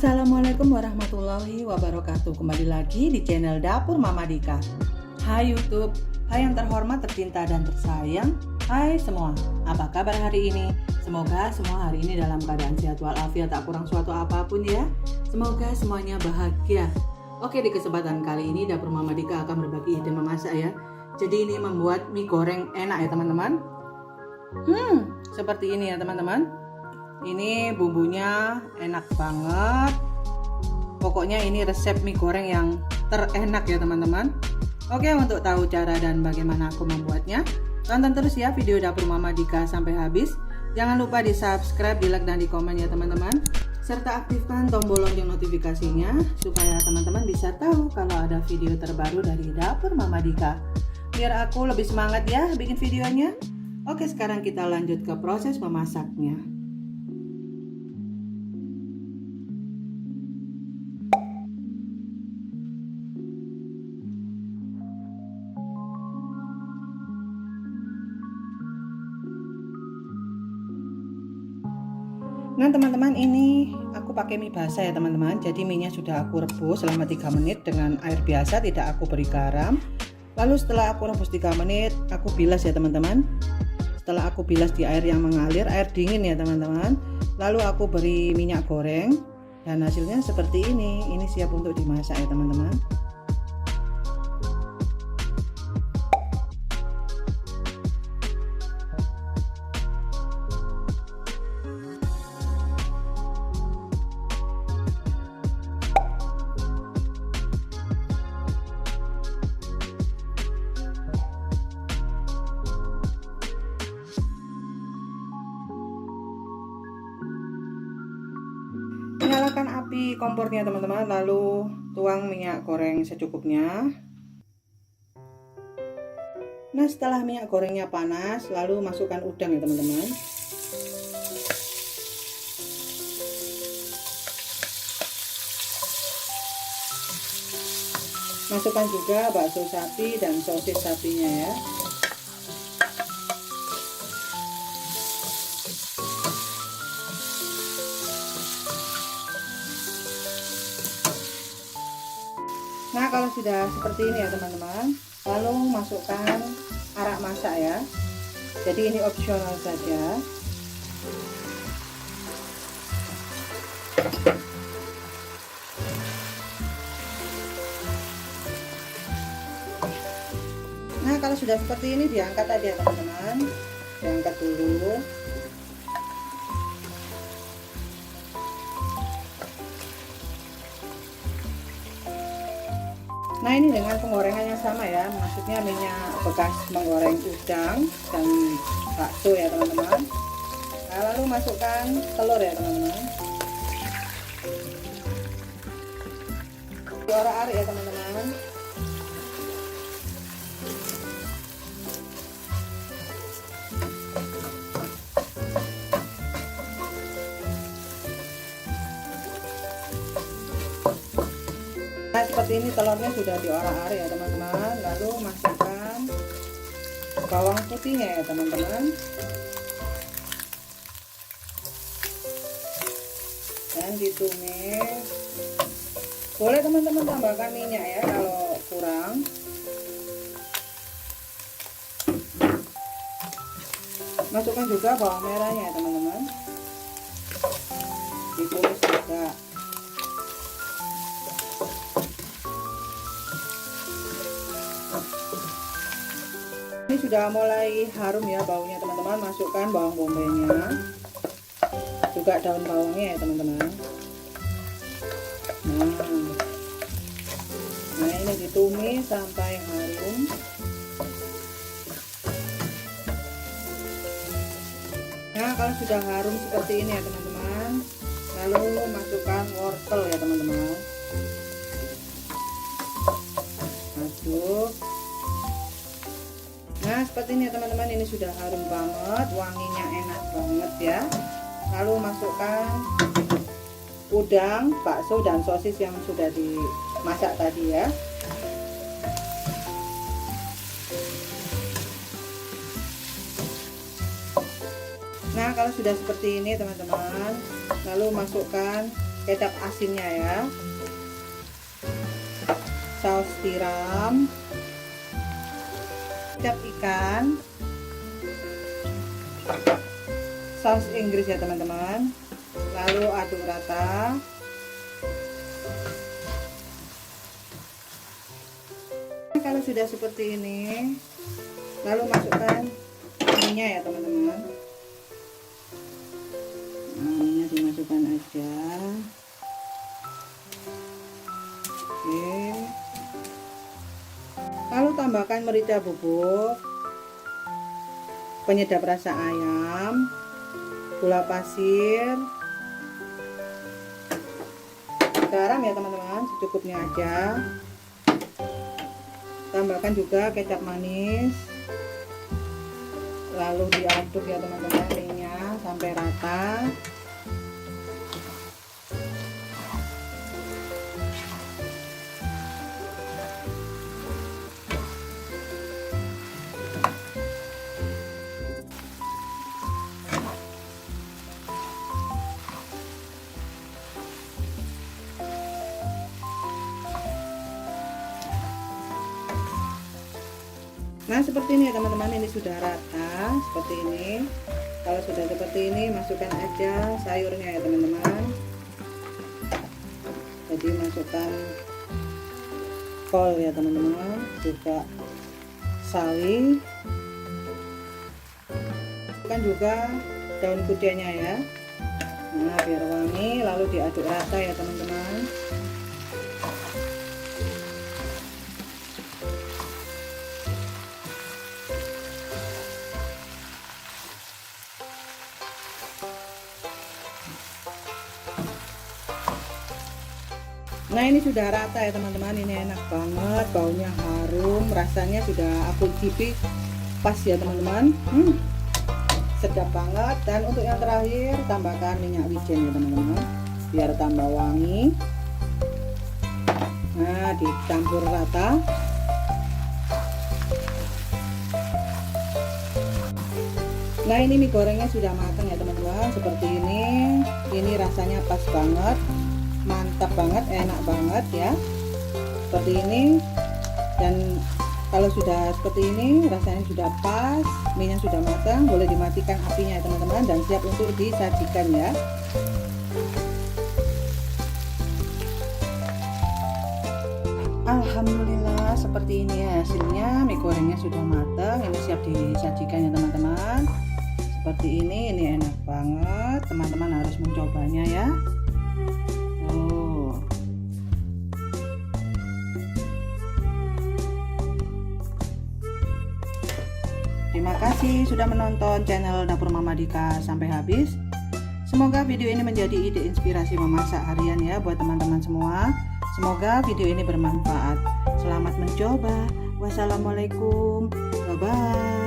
Assalamualaikum warahmatullahi wabarakatuh. Kembali lagi di channel Dapur Mama Dika. Hai YouTube, hai yang terhormat, tercinta dan tersayang. Hai semua, apa kabar hari ini? Semoga semua hari ini dalam keadaan sehat walafiat, tak kurang suatu apapun ya. Semoga semuanya bahagia. Oke, di kesempatan kali ini Dapur Mama Dika akan berbagi ide memasak ya. Jadi ini membuat mie goreng enak ya teman-teman. Seperti ini ya teman-teman. Ini bumbunya enak banget. Pokoknya ini resep mie goreng yang terenak ya teman-teman. Oke, untuk tahu cara dan bagaimana aku membuatnya, tonton terus ya video Dapur Mama Dika sampai habis. Jangan lupa di subscribe, di like dan di komen ya teman-teman. Serta aktifkan tombol lonceng notifikasinya supaya teman-teman bisa tahu kalau ada video terbaru dari Dapur Mama Dika. Biar aku lebih semangat ya bikin videonya. Oke, sekarang kita lanjut ke proses memasaknya. Nah teman-teman, ini aku pakai mie basah ya teman-teman. Jadi mie nya sudah aku rebus selama 3 menit dengan air biasa, tidak aku beri garam. Lalu setelah aku rebus 3 menit, aku bilas ya teman-teman. Setelah aku bilas di air yang mengalir, air dingin ya teman-teman. Lalu aku beri minyak goreng dan hasilnya seperti ini. Ini siap untuk dimasak ya teman-teman. Nyalakan api kompornya teman-teman, lalu tuang minyak goreng secukupnya. Nah setelah minyak gorengnya panas, lalu masukkan udang ya teman-teman. Masukkan juga bakso sapi dan sosis sapinya ya. Nah kalau sudah seperti ini ya teman-teman, lalu masukkan arak masak ya. Jadi ini opsional saja. Nah kalau sudah seperti ini diangkat aja teman-teman, diangkat dulu. Nah ini dengan penggorengan yang sama ya, maksudnya minyak bekas menggoreng udang dan bakso ya teman-teman. Nah, lalu masukkan telur ya teman-teman. Diorak-arik ya teman-teman. Nah seperti ini telurnya sudah diorak-arik ya teman-teman. Lalu masukkan bawang putihnya ya teman-teman. Dan ditumis. Boleh teman-teman tambahkan minyak ya kalau kurang. Masukkan juga bawang merahnya ya teman-teman. Ditumis juga. Ini sudah mulai harum ya baunya teman-teman. Masukkan bawang bombaynya, juga daun bawangnya ya teman-teman. Nah ini ditumis sampai harum. Nah kalau sudah harum seperti ini ya teman-teman, lalu masukkan wortel ya teman-teman. Aduk. Nah seperti ini ya teman-teman, ini sudah harum banget, wanginya enak banget ya. Lalu masukkan udang, bakso dan sosis yang sudah dimasak tadi ya. Nah kalau sudah seperti ini teman-teman, lalu masukkan kecap asinnya ya, saus tiram, kecap ikan, saus Inggris ya teman-teman. Lalu aduk rata. Kalau sudah seperti ini, lalu masukkan minyak ya teman-teman. Minyak dimasukkan aja. Oke. Lalu tambahkan merica bubuk, penyedap rasa ayam, gula pasir, garam ya teman-teman, secukupnya aja. Tambahkan juga kecap manis, lalu diaduk ya teman-teman minyak sampai rata. Nah seperti ini ya teman-teman, ini sudah rata seperti ini. Kalau sudah seperti ini, masukkan aja sayurnya ya teman-teman. Jadi masukkan kol ya teman-teman, juga sawi, masukkan juga daun kudanya ya. Nah biar wangi, lalu diaduk rata ya teman-teman. Nah ini sudah rata ya teman-teman, ini enak banget, baunya harum, rasanya sudah aku cicipi pas ya teman-teman. Sedap banget. Dan untuk yang terakhir, tambahkan minyak wijen ya teman-teman, biar tambah wangi. Nah dicampur rata. Nah ini mie gorengnya sudah matang ya teman-teman, seperti ini rasanya pas banget, mantap banget, enak banget ya, seperti ini. Dan kalau sudah seperti ini, rasanya sudah pas, minyak sudah matang, boleh dimatikan apinya ya teman-teman, dan siap untuk disajikan ya. Alhamdulillah seperti ini ya hasilnya, mie gorengnya sudah matang, ini siap disajikan ya teman-teman. Seperti ini enak banget, teman-teman harus mencobanya ya. Terima kasih sudah menonton channel Dapur Mama Dika sampai habis. Semoga video ini menjadi ide inspirasi memasak harian ya buat teman-teman semua. Semoga video ini bermanfaat. Selamat mencoba. Wassalamualaikum. Bye-bye.